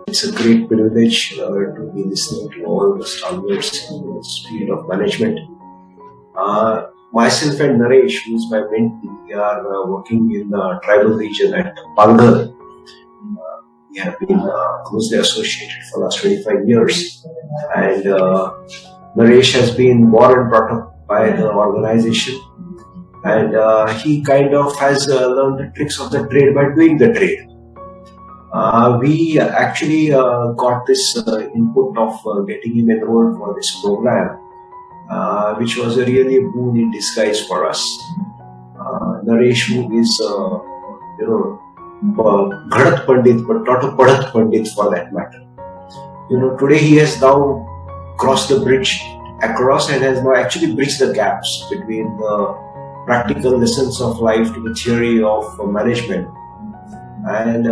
It's a great privilege to be listening to all the stalwarts in the field of management. Myself and Naresh, who is my mentee, we are working in the tribal region at Palghar. We have been closely associated for the last 25 years. And Naresh has been born and brought up by the organization. And he kind of has learned the tricks of the trade by doing the trade. We actually got this input of getting him enrolled for this program, which was a really a boon in disguise for us. Naresh, who is, Ghadat Pandit, but not a Padat Pandit for that matter. Today he has now crossed the bridge across and has now actually bridged the gaps between the practical lessons of life to the theory of management. And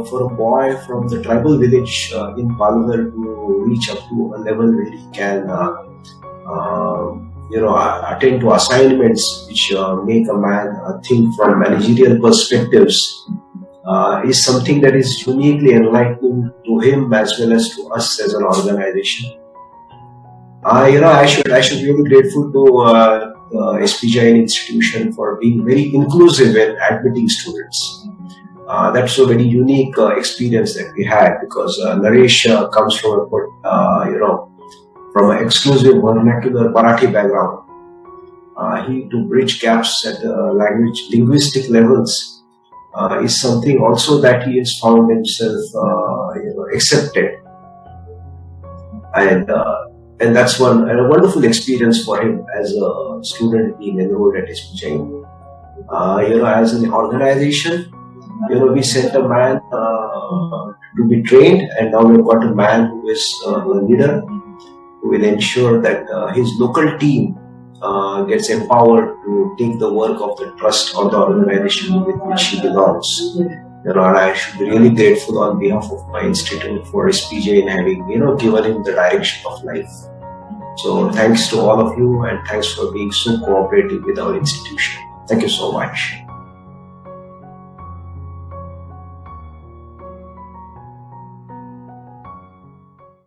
for a boy from the tribal village in Palghar to reach up to a level where he can, attend to assignments which make a man think from managerial perspectives is something that is uniquely enlightening to him as well as to us as an organization. I should be really grateful to the SPJIMR institution for being very inclusive in admitting students. That's a very unique experience that we had, because Naresh comes from from an exclusive vernacular Marathi background. He to bridge gaps at linguistic levels is something also that he has found himself accepted, and that's a wonderful experience for him as a student being enrolled at SPJIMR. As an organization, we sent a man to be trained, and now we've got a man who is a leader who will ensure that his local team gets empowered to take the work of the trust or the organization with which he belongs. And I should be really grateful on behalf of my institute for SPJIMR having given him the direction of life. So thanks to all of you, and thanks for being so cooperative with our institution. Thank you so much.